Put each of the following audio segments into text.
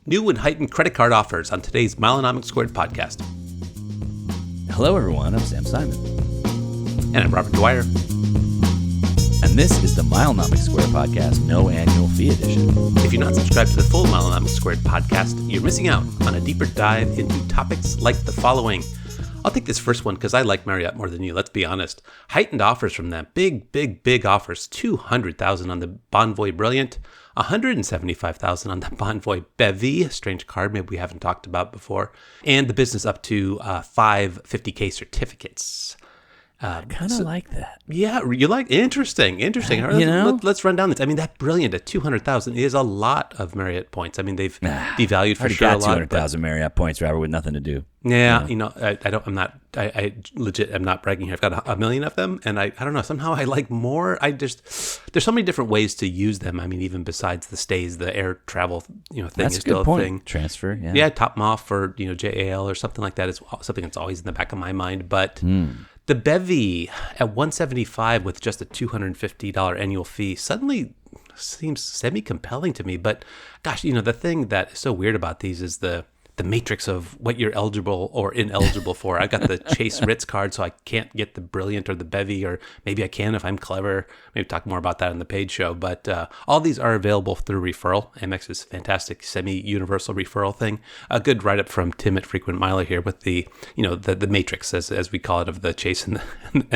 New and heightened credit card offers on today's Milenomics² podcast. Hello, everyone. I'm Sam Simon. And I'm Robert Dwyer. And this is the Milenomics² podcast, no annual fee edition. If you're not subscribed to the full Milenomics² podcast, you're missing out on a deeper dive into topics like the following. I'll take this first one because I like Marriott more than you, let's be honest. Heightened offers from them. Big offers. $200,000 on the Bonvoy Brilliant. $175,000 on the Bonvoy Bevy, a strange card maybe we haven't talked about before. And the business up to 5 50K certificates. I kind of like that. Yeah, you like interesting. Let's run down this. I mean, that Brilliant at 200,000 is a lot of Marriott points. I mean, they've devalued for sure a lot. 200,000 Marriott points, Robert, with nothing to do. Yeah, I'm not bragging here. I've got a million of them, and I don't know. Somehow I like more. There's so many different ways to use them. I mean, even besides the stays, the air travel, thing that's is still a point. thing. Transfer, yeah. Yeah, top them off for JAL or something like that is something that's always in the back of my mind, but. The Bevy at $175 with just a $250 annual fee suddenly seems semi-compelling to me. But gosh, the thing that is so weird about these is the matrix of what you're eligible or ineligible for. I got the Chase Ritz card, so I can't get the Brilliant or the Bevy, or maybe I can if I'm clever. Maybe talk more about that in the paid show. But all these are available through referral. Amex is a fantastic semi-universal referral thing. A good write-up from Tim at Frequent Miler here with the matrix, as we call it, of the Chase and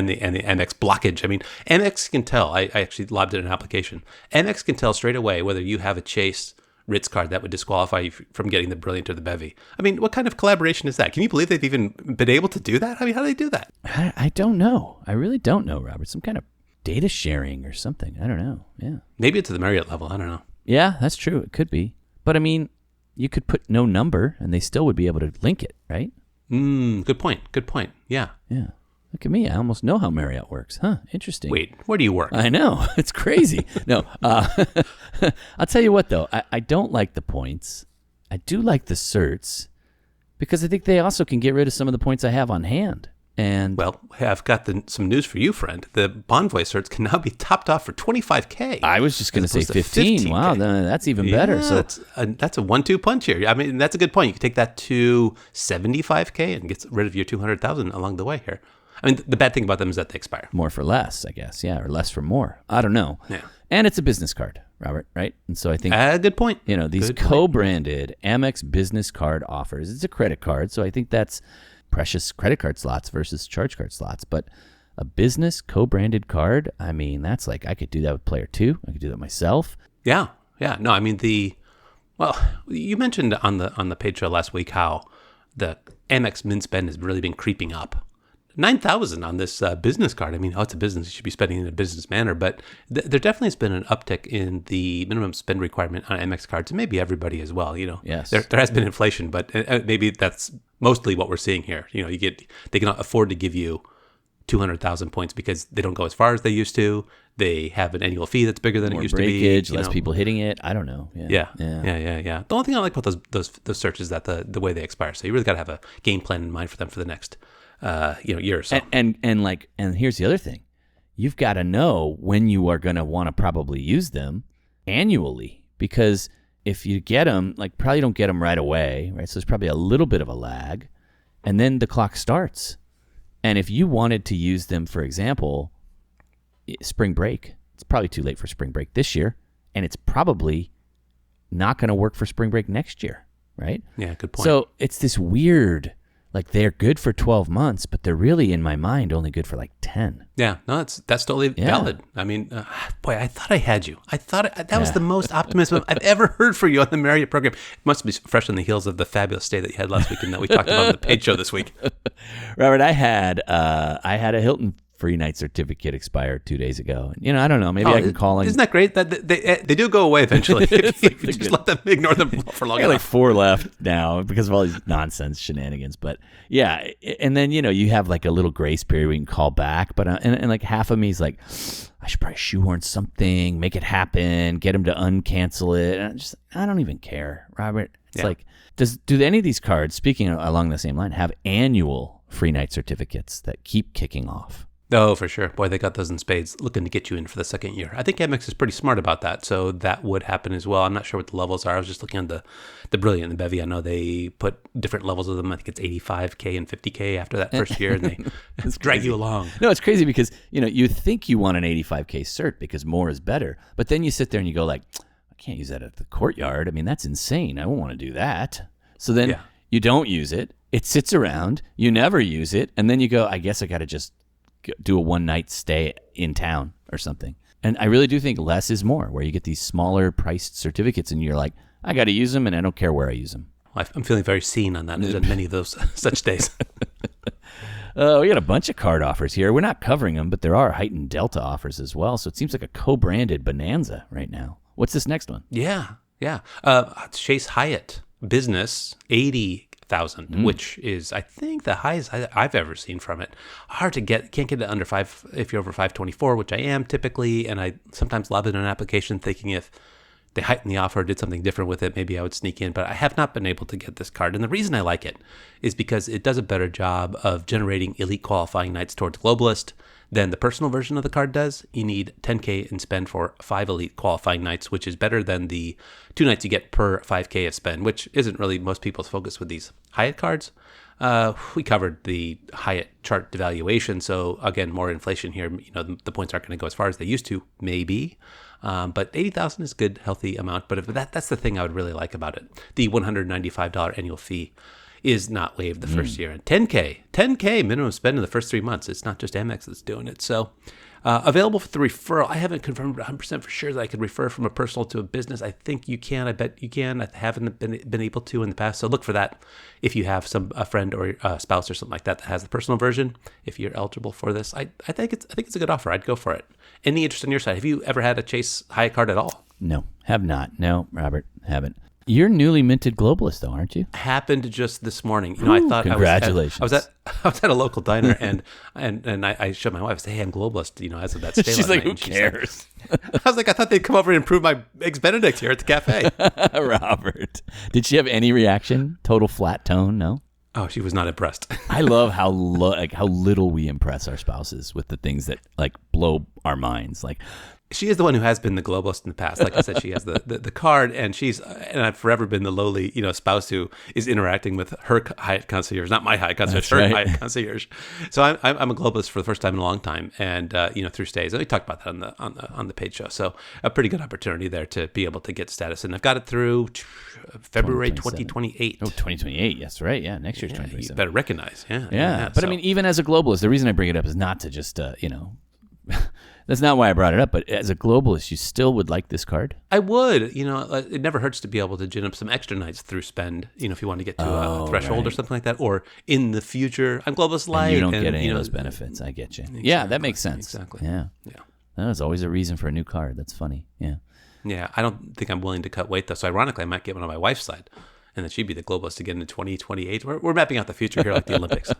the Amex blockage. I mean, Amex can tell. I actually lobbed in an application. Amex can tell straight away whether you have a Chase Ritz card that would disqualify you from getting the Brilliant or the Bevy. I mean, what kind of collaboration is that? Can you believe they've even been able to do that? I mean, how do they do that? I don't know. I really don't know, Robert. Some kind of data sharing or something. I don't know. Yeah. Maybe it's at the Marriott level. I don't know. Yeah, that's true. It could be. But I mean, you could put no number and they still would be able to link it, right? Good point. Yeah. Yeah. Look at me. I almost know how Marriott works. Huh. Interesting. Wait, where do you work? I know. It's crazy. No. I'll tell you what, though. I don't like the points. I do like the certs because I think they also can get rid of some of the points I have on hand. And well, I've got some news for you, friend. The Bonvoy certs can now be topped off for $25K. I was just going to say 15. Wow, that's even better. So that's a 1-2 punch here. I mean, that's a good point. You can take that to $75K and get rid of your $200,000 along the way here. I mean, the bad thing about them is that they expire. More for less, I guess. Yeah, or less for more. I don't know. Yeah. And it's a business card, Robert, right? And so I think... good point. These co-branded Amex business card offers. It's a credit card, so I think that's precious credit card slots versus charge card slots. But a business co-branded card, I mean, that's like, I could do that with Player 2. I could do that myself. Yeah. No, I mean, you mentioned on the paid show last week how the Amex min spend has really been creeping up. $9,000 on this business card. I mean, it's a business. You should be spending in a business manner. But there definitely has been an uptick in the minimum spend requirement on Amex cards, and maybe everybody as well. Yes. There has been inflation, but maybe that's mostly what we're seeing here. They can afford to give you 200,000 points because they don't go as far as they used to. They have an annual fee that's bigger than it used breakage, to be. Less people hitting it. I don't know. Yeah. The only thing I like about those searches is that the way they expire. So you really got to have a game plan in mind for them for the next year or so. And here's the other thing. You've got to know when you are going to want to probably use them annually, because if you get them, probably don't get them right away, right? So there's probably a little bit of a lag, and then the clock starts. And if you wanted to use them, for example, spring break, it's probably too late for spring break this year, and it's probably not going to work for spring break next year, right? Yeah, good point. So it's this weird... they're good for 12 months, but they're really, in my mind, only good for 10. Yeah, no, that's totally valid. I mean, I thought I had you. I thought that was the most optimism I've ever heard for you on the Marriott program. It must be fresh on the heels of the fabulous stay that you had last week and that we talked about on the paid show this week. Robert, I had a Hilton free night certificate expired 2 days ago. I don't know. Maybe I can call in. Isn't that great? That they do go away eventually. if you just let them ignore them for long enough. I got 4 left now because of all these nonsense shenanigans. But yeah, and then you have a little grace period where you can call back. But and half of me is like, I should probably shoehorn something, make it happen, get them to uncancel it. And I don't even care, Robert. It's do any of these cards, speaking along the same line, have annual free night certificates that keep kicking off? Oh, for sure. Boy, they got those in spades, looking to get you in for the second year. I think Amex is pretty smart about that, so that would happen as well. I'm not sure what the levels are. I was just looking at the Brilliant and the Bevy. I know they put different levels of them. I think it's 85K and 50K after that first year, and they drag you along. No, it's crazy because, you think you want an 85K cert because more is better, but then you sit there and you go like, I can't use that at the Courtyard. I mean, that's insane. I don't want to do that. So then you don't use it. It sits around. You never use it, and then you go, I guess I got to just do a one-night stay in town or something. And I really do think less is more, where you get these smaller priced certificates and you're like, I got to use them and I don't care where I use them. I'm feeling very seen on that. I've done many of those such days. We got a bunch of card offers here. We're not covering them, but there are Heightened Delta offers as well. So it seems like a co-branded bonanza right now. What's this next one? Yeah. Chase Hyatt Business, 80,000, which is, I think, the highest I've ever seen from it. Hard to get, can't get it under 5 if you're over 524, which I am typically, and I sometimes lob it in an application thinking if they heightened the offer, did something different with it, maybe I would sneak in, but I have not been able to get this card. And the reason I like it is because it does a better job of generating elite qualifying nights towards Globalist than the personal version of the card does. You need 10K in spend for 5 elite qualifying nights, which is better than the 2 nights you get per 5K of spend, which isn't really most people's focus with these Hyatt cards. We covered the Hyatt chart devaluation, so again, more inflation here. The points aren't going to go as far as they used to, maybe. But 80,000 is a good, healthy amount. But if that's the thing I would really like about it. The $195 annual fee is not waived the first year. And 10K minimum spend in the first 3 months. It's not just Amex that's doing it. So available for the referral. I haven't confirmed 100% for sure that I could refer from a personal to a business. I think you can. I bet you can. I haven't been able to in the past. So look for that if you have a friend or a spouse or something like that has the personal version. If you're eligible for this, I think it's a good offer. I'd go for it. Any interest on your side? Have you ever had a Chase Hyatt card at all? No, have not. No, Robert, haven't. You're newly minted Globalist, though, aren't you? Happened just this morning. I thought congratulations. I was at a local diner and I showed my wife. I said, "Hey, I'm Globalist." As of that stay. She's like, night. "Who cares?" I was like, "I thought they'd come over and improve my eggs Benedict here at the cafe." Robert, did she have any reaction? Total flat tone? No. Oh, she was not impressed. I love how little we impress our spouses with the things that blow our minds. She is the one who has been the globalist in the past. Like I said, she has the card, and I've forever been the lowly, spouse who is interacting with her Hyatt concierge, not my Hyatt concierge, That's her right. Hyatt concierge. So I'm a globalist for the first time in a long time, and through stays. And we talked about that on the paid show. So a pretty good opportunity there to be able to get status, and I've got it through February 2028. Oh, 2028. That's right. Yeah, next year's 2027. You better recognize. Yeah. But I mean, even as a globalist, the reason I bring it up is not to just that's not why I brought it up, but as a globalist, you still would like this card? I would. It never hurts to be able to gin up some extra nights through spend, if you want to get to a threshold or something like that. Or in the future, I'm Globalist Light. And you don't get any of those benefits. I get you. Exactly. Yeah, that makes sense. Exactly. Yeah. There's always a reason for a new card. That's funny. Yeah. Yeah, I don't think I'm willing to cut weight, though. So ironically, I might get one on my wife's side. And then she'd be the globalist again in 2028. We're mapping out the future here like the Olympics.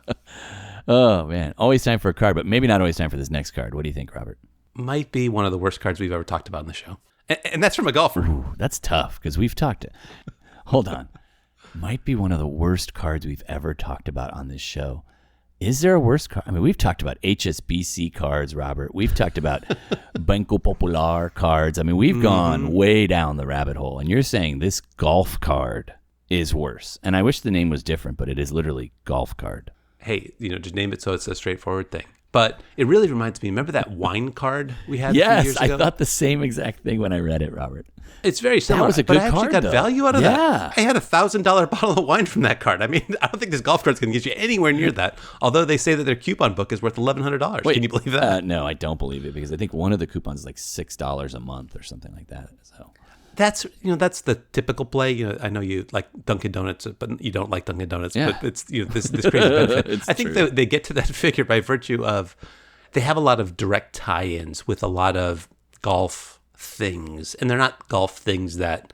Oh, man. Always time for a card, but maybe not always time for this next card. What do you think, Robert? Might be one of the worst cards we've ever talked about in the show. And that's from a golfer. Ooh, that's tough because we've talked it. Hold on. Might be one of the worst cards we've ever talked about on this show. Is there a worse card? I mean, we've talked about HSBC cards, Robert. We've talked about Banco Popular cards. I mean, we've gone way down the rabbit hole. And you're saying this golf card is worse. And I wish the name was different, but it is literally golf card. Hey, just name it so it's a straightforward thing. But it really reminds me, remember that wine card we had a few years ago? Yes, I thought the same exact thing when I read it, Robert. It's very similar. That was a good but I actually card, got though. value out of Yeah. that. I had a $1,000 bottle of wine from that card. I mean, I don't think this golf card's going to get you anywhere near that. Although they say that their coupon book is worth $1,100. Wait, Can you believe that? No, I don't believe it because I think one of the coupons is like $6 a month or something like that. So That's the typical play. I know you like Dunkin' Donuts, but you don't like Dunkin' Donuts. Yeah. But it's this crazy benefit. I think they get to that figure by virtue of they have a lot of direct tie-ins with a lot of golf things, and they're not golf things that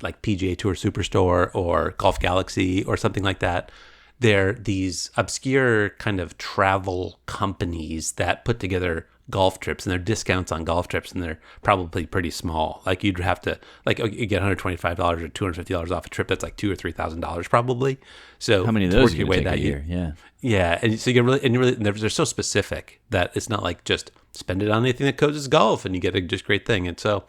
like PGA Tour Superstore or Golf Galaxy or something like that. They're these obscure kind of travel companies that put together golf trips, and they're discounts on golf trips, and they're probably pretty small. Like you'd have to, like you get $125 or $250 off a trip that's like $2,000 or $3,000 probably. So how many of those you take a year? Yeah. Yeah, and so you get they're so specific that it's not like just spend it on anything that codes as golf and you get a just great thing. And so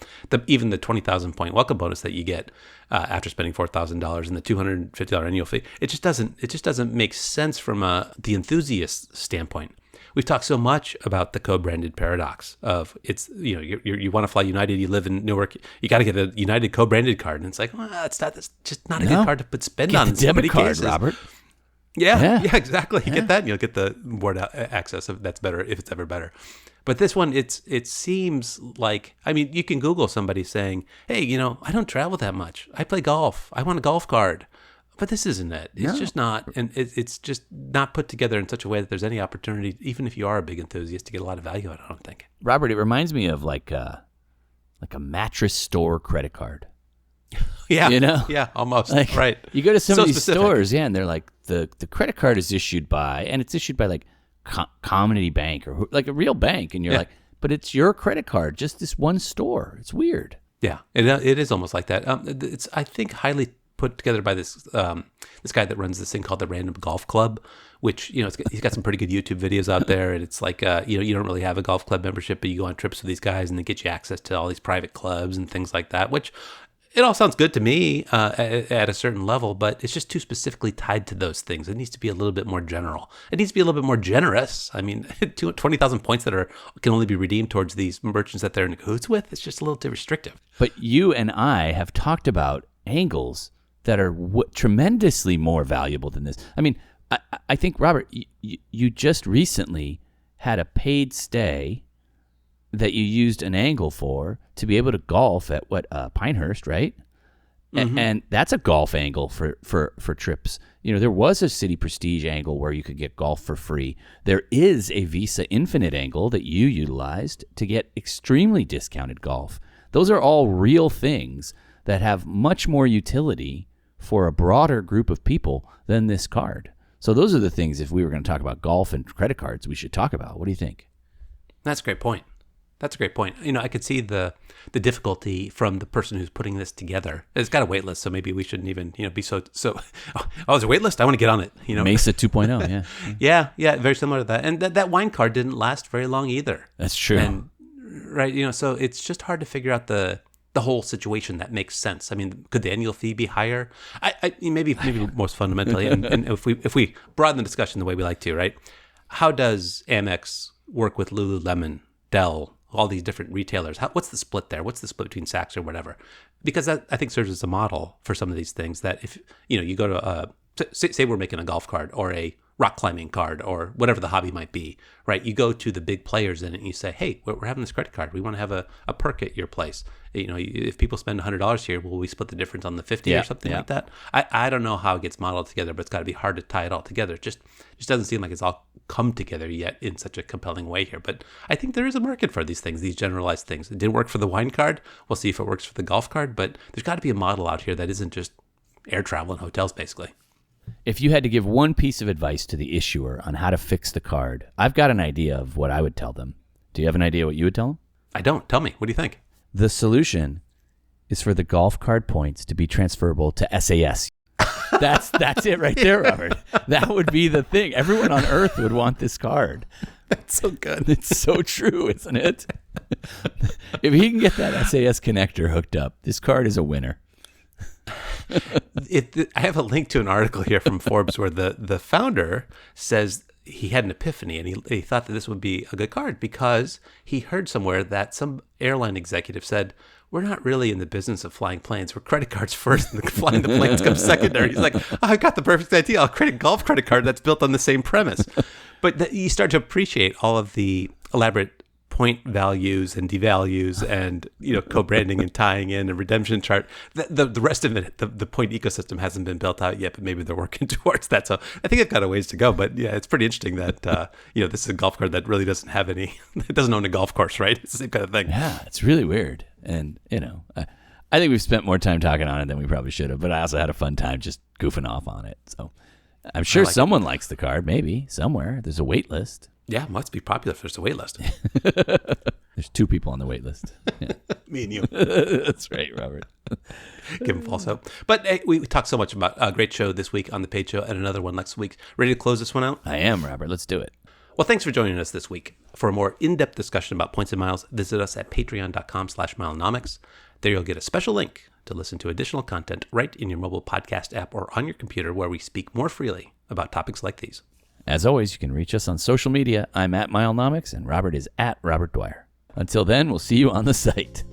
even the 20,000 point welcome bonus that you get after spending $4,000 and the $250 annual fee, it just doesn't make sense from the enthusiast standpoint. We've talked so much about the co-branded paradox of you want to fly United, you live in Newark, you got to get a United co-branded card, and it's like, well, that's just not a good card to put spend get on. The debit card, cases. Robert. Yeah, exactly. You get that, and you'll get the board access. That's better if it's ever better. But this one, it seems like, I mean, you can Google somebody saying, hey, I don't travel that much. I play golf. I want a golf card. But this isn't it. It's just not, and it's just not put together in such a way that there's any opportunity, even if you are a big enthusiast, to get a lot of value out of it, I don't think. Robert, it reminds me of like a mattress store credit card. Yeah. Yeah, almost. Like, right. You go to some of these specific stores, and they're like, the credit card is issued by, and it's issued by like Community Bank or like a real bank. And you're like, but it's your credit card, just this one store. It's weird. Yeah, it is almost like that. It's, I think, highly put together by this guy that runs this thing called the Random Golf Club, which, he's got some pretty good YouTube videos out there. And it's like, you don't really have a golf club membership, but you go on trips with these guys and they get you access to all these private clubs and things like that, which it all sounds good to me at a certain level, but it's just too specifically tied to those things. It needs to be a little bit more general. It needs to be a little bit more generous. I mean, 20,000 points that can only be redeemed towards these merchants that they're in cahoots with, it's just a little too restrictive. But you and I have talked about angles that are tremendously more valuable than this. I mean, I think, Robert, you just recently had a paid stay that you used an angle for to be able to golf at Pinehurst, right? Mm-hmm. And that's a golf angle for trips. There was a City Prestige angle where you could get golf for free. There is a Visa Infinite angle that you utilized to get extremely discounted golf. Those are all real things that have much more utility for a broader group of people than this card. So those are the things, if we were going to talk about golf and credit cards, we should talk about. What do you think? That's a great point. I could see the difficulty from the person who's putting this together. It's got a wait list, so maybe we shouldn't even, be so, oh, there's a wait list? I want to get on it, Mesa 2.0, yeah. Yeah, very similar to that. And that wine card didn't last very long either. That's true. And, right, so it's just hard to figure out the whole situation that makes sense. I mean, could the annual fee be higher? I maybe most fundamentally, and if we broaden the discussion the way we like to, right? How does Amex work with Lululemon, Dell, all these different retailers? What's the split there? What's the split between Saks or whatever? Because that, I think, serves as a model for some of these things. That if you go to say we're making a golf card or a rock climbing card or whatever the hobby might be, right? You go to the big players in it and you say, hey, we're having this credit card. We want to have a perk at your place. If people spend $100 here, will we split the difference on the 50 or something like that? I don't know how it gets modeled together, but it's got to be hard to tie it all together. It just doesn't seem like it's all come together yet in such a compelling way here. But I think there is a market for these things, these generalized things. It didn't work for the wine card. We'll see if it works for the golf card, but there's got to be a model out here that isn't just air travel and hotels, basically. If you had to give one piece of advice to the issuer on how to fix the card, I've got an idea of what I would tell them. Do you have an idea what you would tell them? I don't. Tell me. What do you think? The solution is for the golf card points to be transferable to SAS. That's it right there, Robert. That would be the thing. Everyone on earth would want this card. That's so good. It's so true, isn't it? If he can get that SAS connector hooked up, this card is a winner. I have a link to an article here from Forbes where the founder says he had an epiphany and he thought that this would be a good card because he heard somewhere that some airline executive said, we're not really in the business of flying planes. We're credit cards first and flying the planes comes secondary. He's like, I got the perfect idea. I'll create a golf credit card that's built on the same premise. But you start to appreciate all of the elaborate point values and devalues and co-branding and tying in a redemption chart. The rest of it, the point ecosystem hasn't been built out yet, but maybe they're working towards that. So I think it's got a ways to go. But yeah, it's pretty interesting that this is a golf card that really doesn't have any. It doesn't own a golf course, right? It's the same kind of thing. Yeah, it's really weird. And I think we've spent more time talking on it than we probably should have. But I also had a fun time just goofing off on it. So I'm sure someone likes the card. Maybe somewhere there's a wait list. Yeah, must be popular if there's a wait list. There's 2 people on the wait list. Yeah. Me and you. That's right, Robert. Give him false hope. But hey, we talked so much about a great show this week on the paid show and another one next week. Ready to close this one out? I am, Robert. Let's do it. Well, thanks for joining us this week. For a more in-depth discussion about points and miles, visit us at patreon.com/Milenomics. There you'll get a special link to listen to additional content right in your mobile podcast app or on your computer, where we speak more freely about topics like these. As always, you can reach us on social media. I'm at Milenomics and Robert is at Robert Dwyer. Until then, we'll see you on the site.